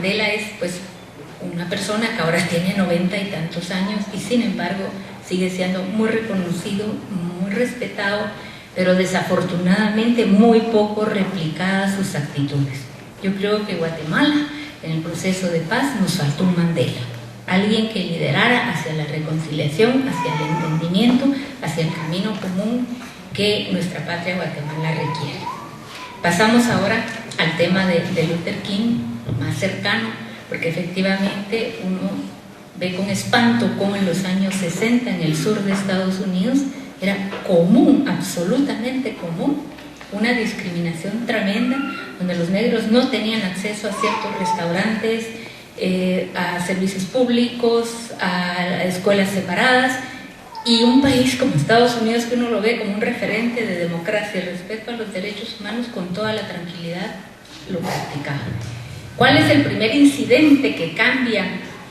Mandela es pues una persona que ahora tiene 90 y tantos años y sin embargo sigue siendo muy reconocido, muy respetado, pero desafortunadamente muy poco replicadas sus actitudes. Yo creo que Guatemala, en el proceso de paz, nos faltó un Mandela, alguien que liderara hacia la reconciliación, hacia el entendimiento, hacia el camino común que nuestra patria Guatemala requiere. Pasamos ahora al tema de Luther King, más cercano, porque efectivamente uno ve con espanto cómo en los años 60 en el sur de Estados Unidos era común, absolutamente común, una discriminación tremenda, donde los negros no tenían acceso a ciertos restaurantes, a servicios públicos, a escuelas separadas, y un país como Estados Unidos, que uno lo ve como un referente de democracia y respeto a los derechos humanos, con toda la tranquilidad lo practicaba. ¿Cuál es el primer incidente que cambia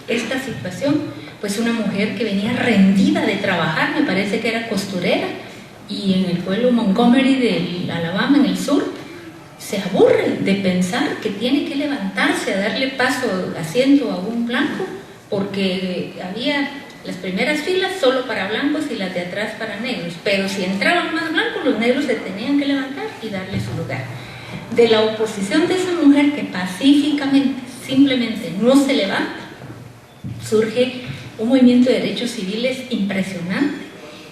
esta situación? Pues una mujer que venía rendida de trabajar, me parece que era costurera, y en el pueblo Montgomery de Alabama, en el sur, se aburre de pensar que tiene que levantarse a darle paso, asiento a un blanco, porque había las primeras filas solo para blancos y las de atrás para negros, pero si entraban más blancos, los negros se tenían que levantar y darle su lugar. De la oposición de esa mujer que pacíficamente, simplemente no se levanta, surge un movimiento de derechos civiles impresionante,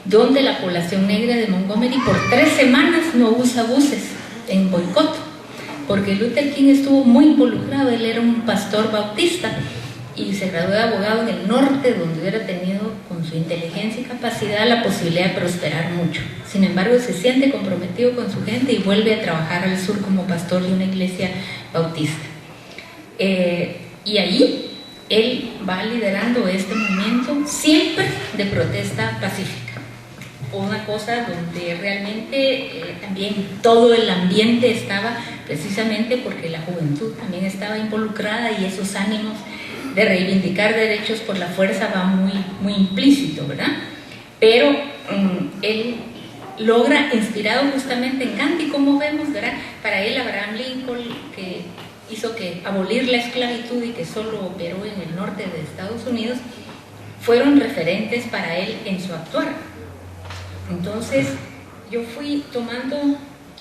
donde la población negra de Montgomery por 3 semanas no usa buses en boicot, porque Luther King estuvo muy involucrado. Él era un pastor bautista y se graduó de abogado en el norte, donde hubiera tenido con su inteligencia y capacidad la posibilidad de prosperar mucho. Sin embargo, se siente comprometido con su gente y vuelve a trabajar al sur como pastor de una iglesia bautista. Y allí él va liderando este movimiento siempre de protesta pacífica. Una cosa donde realmente también todo el ambiente estaba, precisamente porque la juventud también estaba involucrada, y esos ánimos de reivindicar derechos por la fuerza va muy implícito, ¿verdad? Pero él logra, inspirado justamente en Gandhi, como vemos, ¿verdad? Para él Abraham Lincoln, que hizo que abolir la esclavitud y que solo operó en el norte de Estados Unidos, fueron referentes para él en su actuar. Entonces yo fui tomando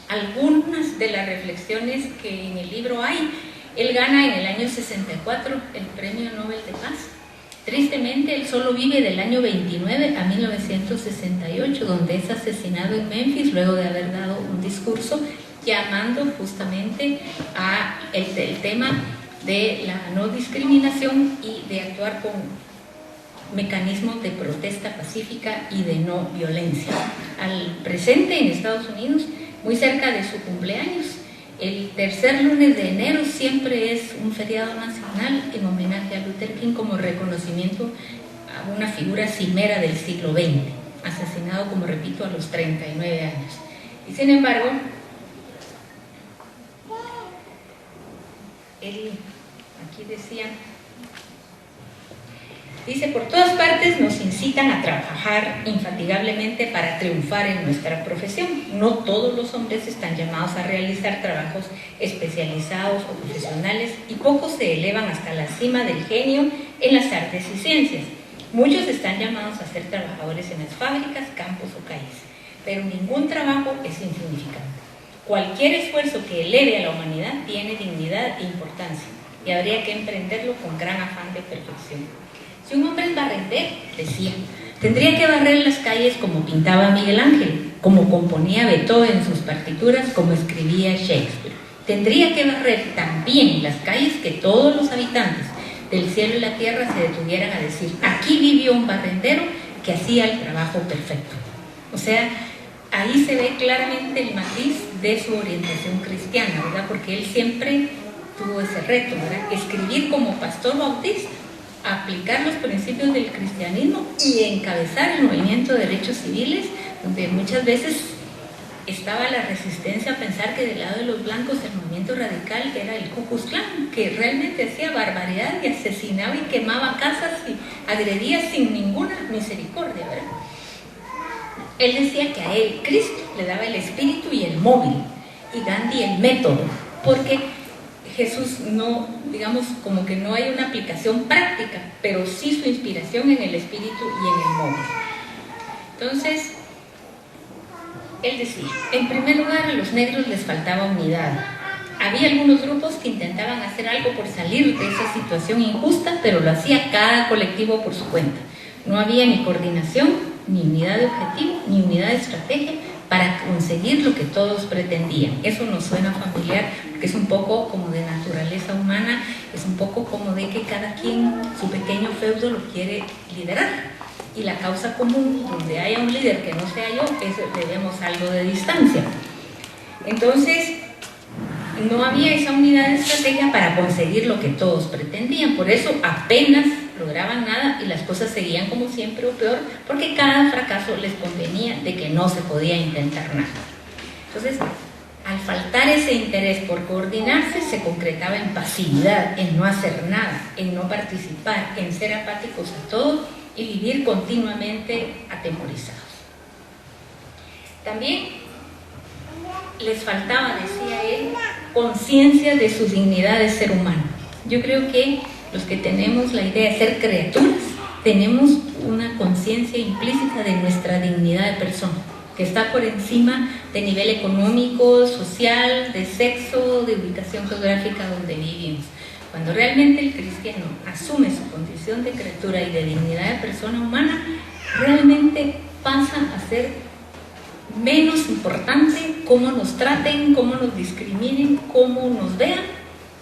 algunas de las reflexiones que en el libro hay. Él gana en el año 64 el Premio Nobel de Paz. Tristemente, él solo vive del año 29 a 1968, donde es asesinado en Memphis luego de haber dado un discurso llamando justamente a el tema de la no discriminación y de actuar con mecanismos de protesta pacífica y de no violencia. Al presente, en Estados Unidos, muy cerca de su cumpleaños, el tercer lunes de enero siempre es un feriado nacional en homenaje a Luther King, como reconocimiento a una figura cimera del siglo XX, asesinado, como repito, a los 39 años. Y sin embargo, él, aquí decía, dice: por todas partes nos incitan a trabajar infatigablemente para triunfar en nuestra profesión. No todos los hombres están llamados a realizar trabajos especializados o profesionales, y pocos se elevan hasta la cima del genio en las artes y ciencias. Muchos están llamados a ser trabajadores en las fábricas, campos o calles, pero ningún trabajo es insignificante. Cualquier esfuerzo que eleve a la humanidad tiene dignidad e importancia, y habría que emprenderlo con gran afán de perfección. Si un hombre es barrendero, decía, tendría que barrer las calles como pintaba Miguel Ángel, como componía Beethoven en sus partituras, como escribía Shakespeare. Tendría que barrer también las calles que todos los habitantes del cielo y la tierra se detuvieran a decir: aquí vivió un barrendero que hacía el trabajo perfecto. O sea, ahí se ve claramente el matiz de su orientación cristiana, ¿verdad? Porque él siempre tuvo ese reto, ¿verdad? Escribir como pastor bautista, aplicar los principios del cristianismo y encabezar el movimiento de derechos civiles, donde muchas veces estaba la resistencia a pensar que del lado de los blancos el movimiento radical era el Ku Klux Klan, que realmente hacía barbaridad y asesinaba y quemaba casas y agredía sin ninguna misericordia, ¿verdad? Él decía que a él Cristo le daba el espíritu y el móvil, y Gandhi el método, porque Jesús no, digamos, como que no hay una aplicación práctica, pero sí su inspiración en el espíritu y en el modo. Entonces, él decía, en primer lugar, a los negros les faltaba unidad. Había algunos grupos que intentaban hacer algo por salir de esa situación injusta, pero lo hacía cada colectivo por su cuenta. No había ni coordinación, ni unidad de objetivo, ni unidad de estrategia para conseguir lo que todos pretendían. Eso nos suena familiar, porque es un poco como de naturaleza humana, es un poco como de que cada quien su pequeño feudo lo quiere liderar. Y la causa común, donde haya un líder que no sea yo, le demos algo de distancia. Entonces, no había esa unidad de estrategia para conseguir lo que todos pretendían. Por eso apenas lograban nada y las cosas seguían como siempre o peor, porque cada fracaso les convenía de que no se podía intentar nada. Entonces, al faltar ese interés por coordinarse, se concretaba en pasividad, en no hacer nada, en no participar, en ser apáticos a todo y vivir continuamente atemorizados. También les faltaba, decía él, conciencia de su dignidad de ser humano. Yo creo que los que tenemos la idea de ser criaturas, tenemos una conciencia implícita de nuestra dignidad de persona, que está por encima de nivel económico, social, de sexo, de ubicación geográfica donde vivimos. Cuando realmente el cristiano asume su condición de criatura y de dignidad de persona humana, realmente pasa a ser menos importante cómo nos traten, cómo nos discriminen, cómo nos vean,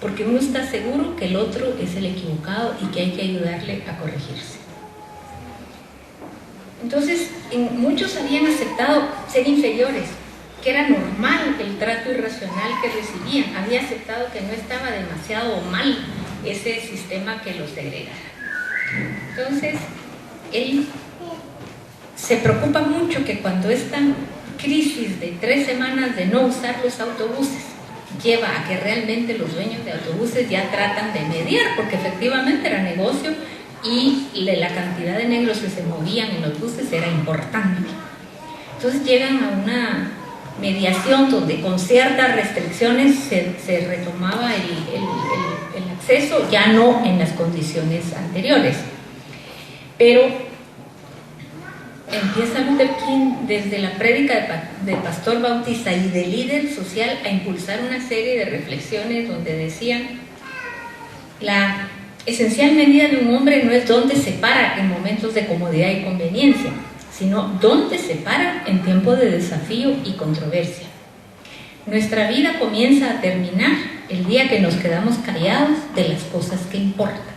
porque uno está seguro que el otro es el equivocado y que hay que ayudarle a corregirse. Entonces, muchos habían aceptado ser inferiores, que era normal el trato irracional que recibían, había aceptado que no estaba demasiado mal ese sistema que los segregara. Entonces, él se preocupa mucho que cuando esta crisis de 3 semanas de no usar los autobuses lleva a que realmente los dueños de autobuses ya tratan de mediar, porque efectivamente era negocio y la cantidad de negros que se movían en los buses era importante. Entonces llegan a una mediación donde con ciertas restricciones se retomaba el acceso, ya no en las condiciones anteriores. Pero empieza Luther King desde la prédica de pastor bautista y de líder social a impulsar una serie de reflexiones donde decían: la esencial medida de un hombre no es dónde se para en momentos de comodidad y conveniencia, sino dónde se para en tiempo de desafío y controversia. Nuestra vida comienza a terminar el día que nos quedamos callados de las cosas que importan.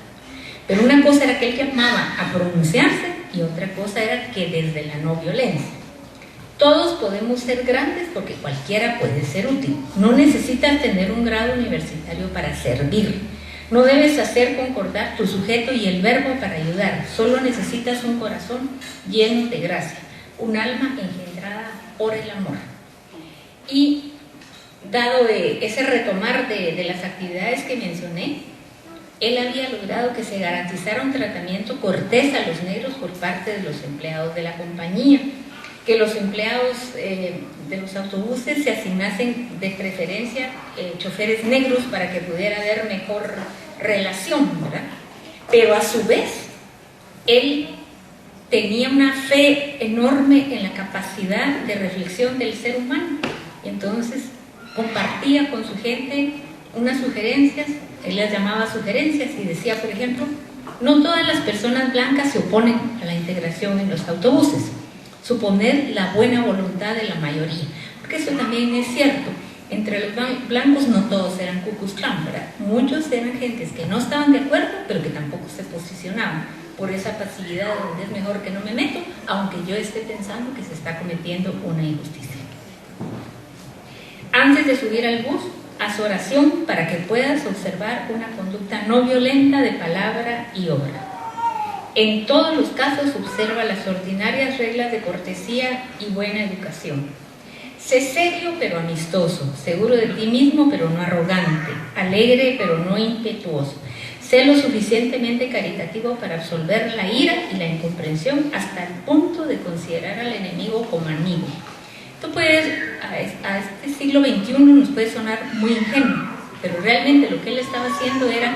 Pero una cosa era que él llamaba a pronunciarse y otra cosa era que desde la no violencia. Todos podemos ser grandes porque cualquiera puede ser útil. No necesitas tener un grado universitario para servir. No debes hacer concordar tu sujeto y el verbo para ayudar. Solo necesitas un corazón lleno de gracia, un alma engendrada por el amor. Y dado ese retomar de las actividades que mencioné, él había logrado que se garantizara un tratamiento cortés a los negros por parte de los empleados de la compañía, que los empleados de los autobuses se asignasen de preferencia choferes negros para que pudiera haber mejor relación, ¿verdad? Pero a su vez, él tenía una fe enorme en la capacidad de reflexión del ser humano, y entonces compartía con su gente unas sugerencias. Él las llamaba sugerencias y decía, por ejemplo, no todas las personas blancas se oponen a la integración en los autobuses. Suponer la buena voluntad de la mayoría, porque eso también es cierto. Entre los blancos no todos eran Ku Klux Klan, ¿verdad? Muchos eran gentes que no estaban de acuerdo, pero que tampoco se posicionaban por esa pasividad donde es mejor que no me meto, aunque yo esté pensando que se está cometiendo una injusticia. Antes de subir al bus, haz oración para que puedas observar una conducta no violenta de palabra y obra. En todos los casos observa las ordinarias reglas de cortesía y buena educación. Sé serio pero amistoso, seguro de ti mismo pero no arrogante, alegre pero no impetuoso. Sé lo suficientemente caritativo para absolver la ira y la incomprensión hasta el punto de considerar al enemigo como amigo. Esto puede, a este siglo XXI nos puede sonar muy ingenuo, pero realmente lo que él estaba haciendo era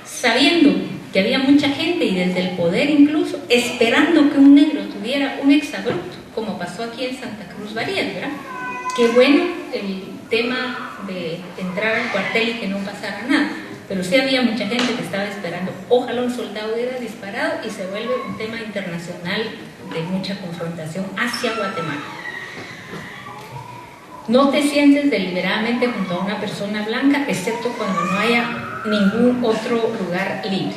sabiendo que había mucha gente y desde el poder incluso esperando que un negro tuviera un exabrupto, como pasó aquí en Santa Cruz Varías, ¿verdad? Qué bueno el tema de entrar al cuartel y que no pasara nada, pero sí había mucha gente que estaba esperando. Ojalá un soldado hubiera disparado y se vuelve un tema internacional de mucha confrontación hacia Guatemala. No te sientes deliberadamente junto a una persona blanca, excepto cuando no haya ningún otro lugar libre.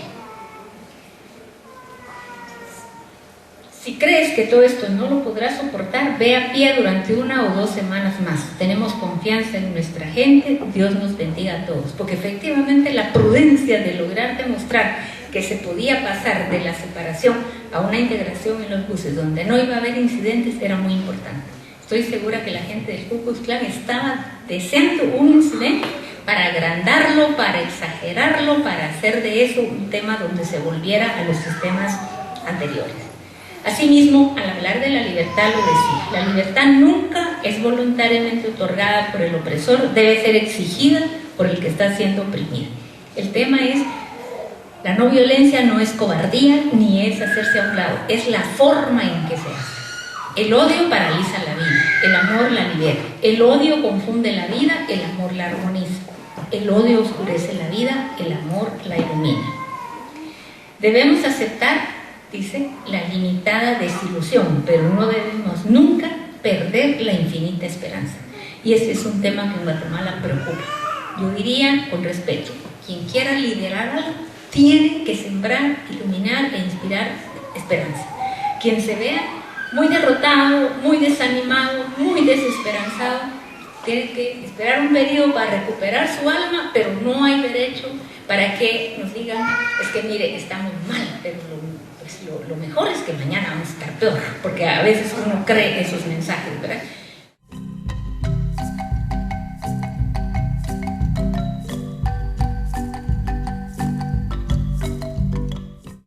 Si crees que todo esto no lo podrás soportar, ve a pie durante 1 o 2 semanas más. Tenemos confianza en nuestra gente, Dios nos bendiga a todos. Porque efectivamente la prudencia de lograr demostrar que se podía pasar de la separación a una integración en los buses donde no iba a haber incidentes era muy importante. Estoy segura que la gente del Ku Klux Klan estaba deseando un incidente para agrandarlo, para exagerarlo, para hacer de eso un tema donde se volviera a los sistemas anteriores. Asimismo, al hablar de la libertad lo decía, la libertad nunca es voluntariamente otorgada por el opresor, debe ser exigida por el que está siendo oprimido. El tema es, la no violencia no es cobardía ni es hacerse a un lado, es la forma en que se hace. El odio paraliza la vida, el amor la libera. El odio confunde la vida, el amor la armoniza. El odio oscurece la vida, el amor la ilumina. Debemos aceptar, dice, la limitada desilusión, pero no debemos nunca perder la infinita esperanza. Y ese es un tema que en Guatemala preocupa. Yo diría, con respeto, quien quiera liderar algo, tiene que sembrar, iluminar e inspirar esperanza. Quien se vea muy derrotado, muy desanimado, muy desesperanzado, tiene que esperar un periodo para recuperar su alma, pero no hay derecho para que nos digan, es que mire, estamos mal, pero lo mejor es que mañana vamos a estar peor, porque a veces uno cree esos mensajes, ¿verdad?